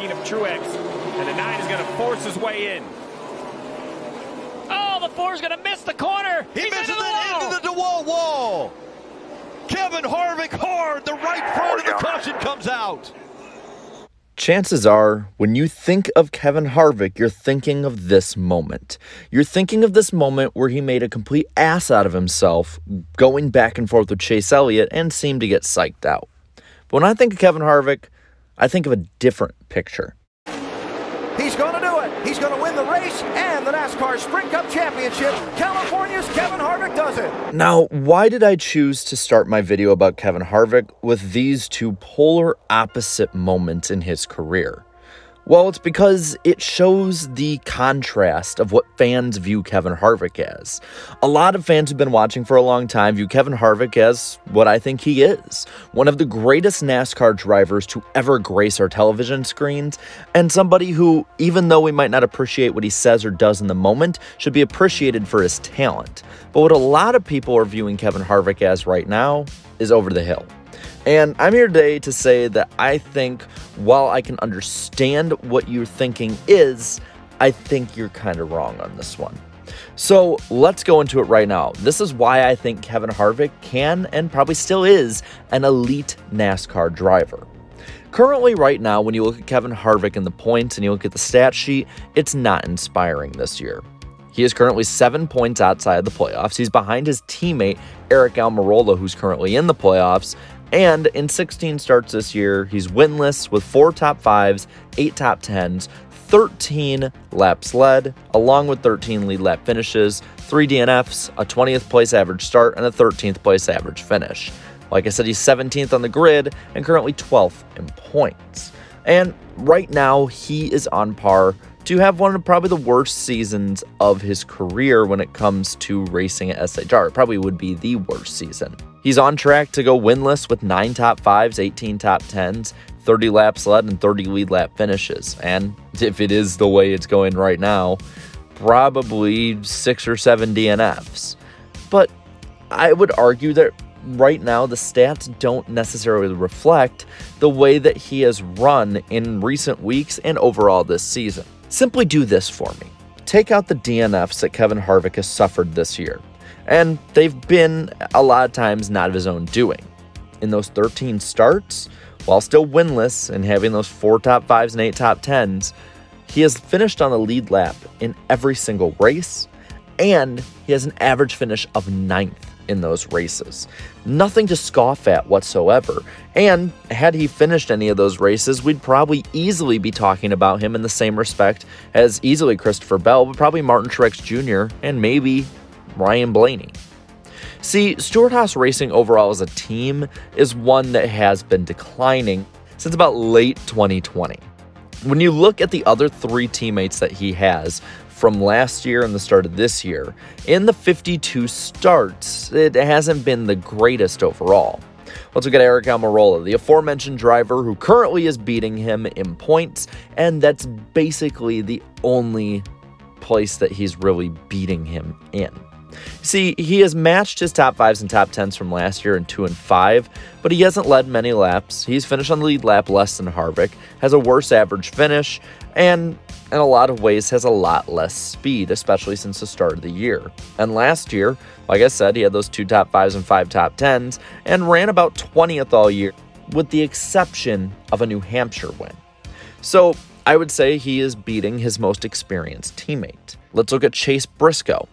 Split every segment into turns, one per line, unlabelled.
18 of Truex, and the 9 is going to force his way in.
Oh, the 4 is going to miss the corner.
He misses it into the DeWalt wall. Kevin Harvick hard. The right front of the caution comes out.
Chances are, when you think of Kevin Harvick, you're thinking of this moment. You're thinking of this moment where he made a complete ass out of himself, going back and forth with Chase Elliott, and seemed to get psyched out. But when I think of Kevin Harvick, I think of a different picture.
He's going to do it. He's going to win the race and the NASCAR Sprint Cup Championship. California's Kevin Harvick does it.
Now, why did I choose to start my video about Kevin Harvick with these two polar opposite moments in his career? Well, it's because it shows the contrast of what fans view Kevin Harvick as. A lot of fans who've been watching for a long time view Kevin Harvick as what I think he is. One of the greatest NASCAR drivers to ever grace our television screens, and somebody who, even though we might not appreciate what he says or does in the moment, should be appreciated for his talent. But what a lot of people are viewing Kevin Harvick as right now is over the hill. And I'm here today to say that I think, while I can understand what you're thinking is, I think you're kind of wrong on this one. So let's go into it right now. This is why I think Kevin Harvick can, and probably still is, an elite NASCAR driver. Currently, right now, when you look at Kevin Harvick and the points and you look at the stat sheet, it's not inspiring this year. He is currently 7 points outside the playoffs. He's behind his teammate, Aric Almirola, who's currently in the playoffs. And in 16 starts this year, he's winless with 4 top 5s, 8 top 10s, 13 laps led, along with 13 lead lap finishes, 3 DNFs, a 20th place average start, and a 13th place average finish. Like I said, he's 17th on the grid and currently 12th in points. And right now, he is on par to have one of probably the worst seasons of his career when it comes to racing at SHR. It probably would be the worst season. He's on track to go winless with 9 top 5s, 18 top 10s, 30 laps led, and 30 lead lap finishes. And if it is the way it's going right now, probably 6 or 7 DNFs. But I would argue that right now the stats don't necessarily reflect the way that he has run in recent weeks and overall this season. Simply do this for me. Take out the DNFs that Kevin Harvick has suffered this year. And they've been, a lot of times, not of his own doing. In those 13 starts, while still winless and having those 4 top 5s and 8 top 10s, he has finished on the lead lap in every single race, and he has an average finish of 9th in those races. Nothing to scoff at whatsoever. And had he finished any of those races, we'd probably easily be talking about him in the same respect as easily Christopher Bell, but probably Martin Truex Jr. and maybe Ryan Blaney. See, Stewart-Haas Racing overall as a team is one that has been declining since about late 2020. When you look at the other 3 teammates that he has from last year and the start of this year, in the 52 starts, it hasn't been the greatest overall. Let's look at Aric Almirola, the aforementioned driver who currently is beating him in points, and that's basically the only place that he's really beating him in. See, he has matched his top 5s and top 10s from last year in 2 and 5, but he hasn't led many laps. He's finished on the lead lap less than Harvick, has a worse average finish, and in a lot of ways has a lot less speed, especially since the start of the year. And last year, like I said, he had those 2 top 5s and 5 top 10s, and ran about 20th all year, with the exception of a New Hampshire win. So I would say he is beating his most experienced teammate. Let's look at Chase Briscoe.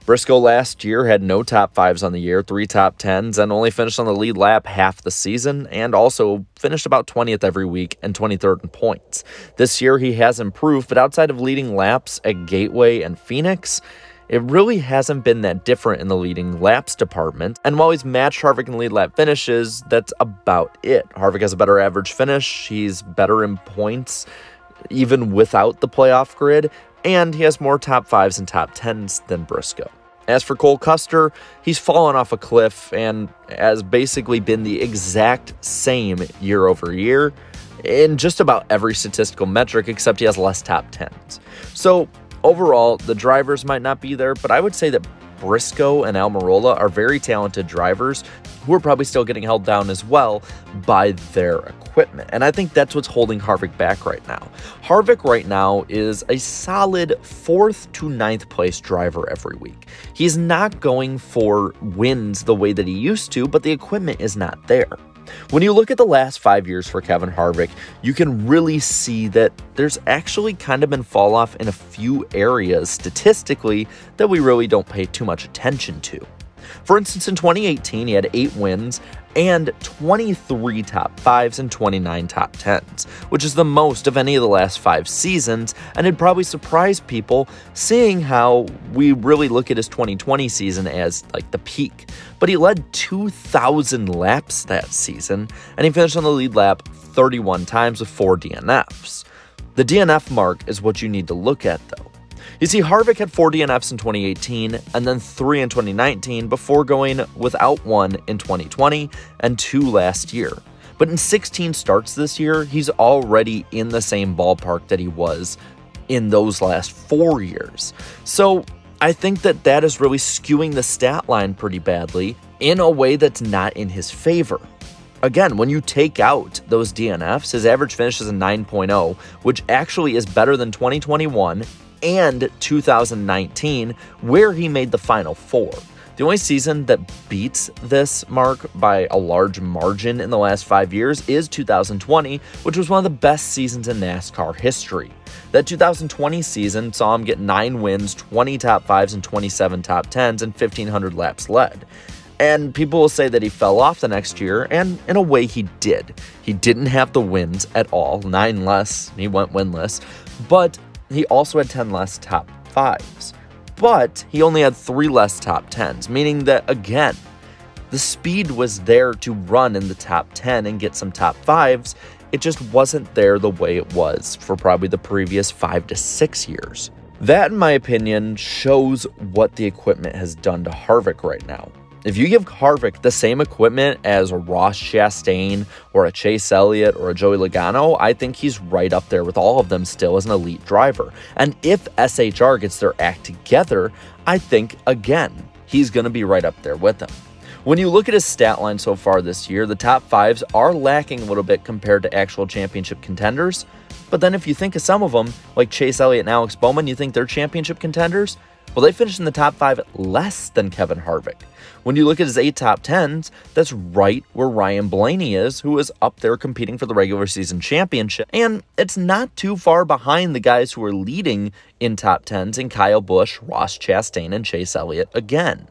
Briscoe last year had no top 5s on the year, 3 top 10s, and only finished on the lead lap half the season, and also finished about 20th every week and 23rd in points. This year he has improved, but outside of leading laps at Gateway and Phoenix, it really hasn't been that different in the leading laps department, and while he's matched Harvick in lead lap finishes, that's about it. Harvick has a better average finish, he's better in points, even without the playoff grid, and he has more top 5s and top 10s than Briscoe. As for Cole Custer, he's fallen off a cliff and has basically been the exact same year over year in just about every statistical metric, except he has less top 10s. So overall, the drivers might not be there, but I would say that Briscoe and Almirola are very talented drivers who are probably still getting held down as well by their equipment. And I think that's what's holding Harvick back right now. Harvick right now is a solid 4th to 9th place driver every week. He's not going for wins the way that he used to, but the equipment is not there. When you look at the last 5 years for Kevin Harvick, you can really see that there's actually kind of been fall off in a few areas statistically that we really don't pay too much attention to. For instance, in 2018, he had 8 wins and 23 top 5s and 29 top 10s, which is the most of any of the last 5 seasons, and it'd probably surprise people seeing how we really look at his 2020 season as like the peak. But he led 2,000 laps that season, and he finished on the lead lap 31 times with 4 DNFs. The DNF mark is what you need to look at though. You see, Harvick had 4 DNFs in 2018 and then 3 in 2019 before going without 1 in 2020 and 2 last year. But in 16 starts this year, he's already in the same ballpark that he was in those last 4 years. So I think that that is really skewing the stat line pretty badly in a way that's not in his favor. Again, when you take out those DNFs, his average finish is a 9.0, which actually is better than 2021 and 2019, where he made the Final 4. The only season that beats this mark by a large margin in the last 5 years is 2020, which was one of the best seasons in NASCAR history. That 2020 season saw him get 9 wins, 20 top 5s, and 27 top 10s, and 1,500 laps led. And people will say that he fell off the next year, and in a way he did. He didn't have the wins at all, 9 less, he went winless, but he also had 10 less top 5s. But he only had 3 less top 10s, meaning that, again, the speed was there to run in the top 10 and get some top 5s. It just wasn't there the way it was for probably the previous 5 to 6 years. That, in my opinion, shows what the equipment has done to Harvick right now. If you give Harvick the same equipment as a Ross Chastain or a Chase Elliott or a Joey Logano, I think he's right up there with all of them still as an elite driver. And if SHR gets their act together, I think, again, he's going to be right up there with them. When you look at his stat line so far this year, the top 5s are lacking a little bit compared to actual championship contenders. But then if you think of some of them, like Chase Elliott and Alex Bowman, you think they're championship contenders? Well, they finished in the top 5 less than Kevin Harvick. When you look at his 8 top 10s, that's right where Ryan Blaney is, who is up there competing for the regular season championship. And it's not too far behind the guys who are leading in top 10s in Kyle Busch, Ross Chastain, and Chase Elliott again.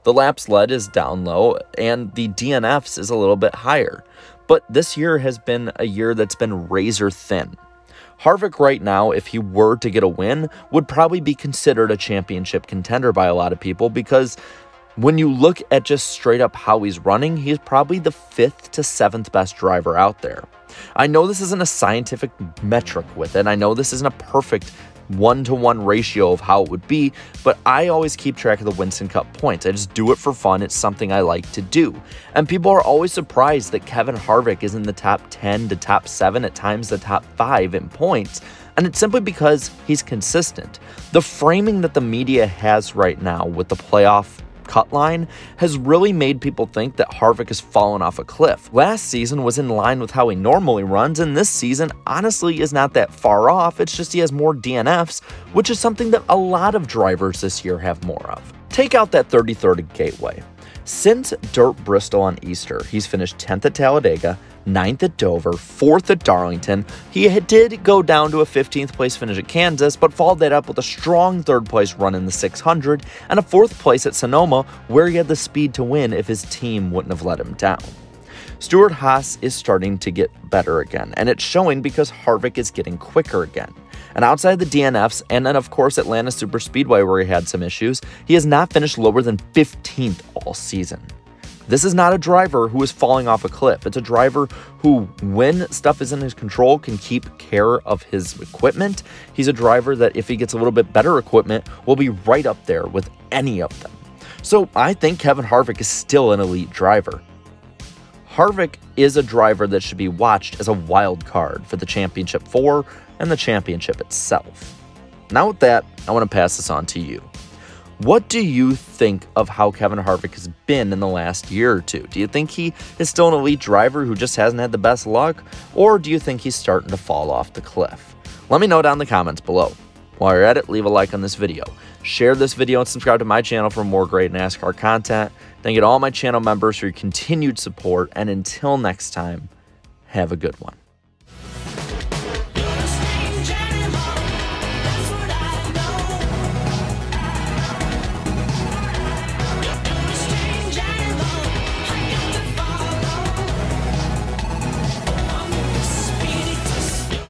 The laps led is down low, and the DNFs is a little bit higher. But this year has been a year that's been razor thin. Harvick right now, if he were to get a win, would probably be considered a championship contender by a lot of people because when you look at just straight up how he's running, he's probably the 5th to 7th best driver out there. I know this isn't a scientific metric with it. I know this isn't a perfect 1-to-1 ratio of how it would be, but I always keep track of the Winston Cup points. I just do it for fun. It's something I like to do. And people are always surprised that Kevin Harvick is in the top 10 to top 7, at times the top 5 in points. And it's simply because he's consistent. The framing that the media has right now with the playoff cut line has really made people think that Harvick has fallen off a cliff. Last season was in line with how he normally runs, and this season honestly is not that far off. It's just he has more DNFs, which is something that a lot of drivers this year have more of. Take out that 33rd at Gateway. Since Dirt Bristol on Easter, he's finished 10th at Talladega, 9th at Dover, 4th at Darlington. He did go down to a 15th place finish at Kansas, but followed that up with a strong 3rd place run in the 600 and a 4th place at Sonoma, where he had the speed to win if his team wouldn't have let him down. Stewart-Haas is starting to get better again, and it's showing because Harvick is getting quicker again. And outside the DNFs, and then of course Atlanta Superspeedway where he had some issues, he has not finished lower than 15th all season. This is not a driver who is falling off a cliff. It's a driver who, when stuff is in his control, can keep care of his equipment. He's a driver that if he gets a little bit better equipment, will be right up there with any of them. So I think Kevin Harvick is still an elite driver. Harvick is a driver that should be watched as a wild card for the Championship 4 and the championship itself. Now with that, I want to pass this on to you. What do you think of how Kevin Harvick has been in the last year or two? Do you think he is still an elite driver who just hasn't had the best luck? Or do you think he's starting to fall off the cliff? Let me know down in the comments below. While you're at it, leave a like on this video. Share this video and subscribe to my channel for more great NASCAR content. Thank you to all my channel members for your continued support. And until next time, have a good one.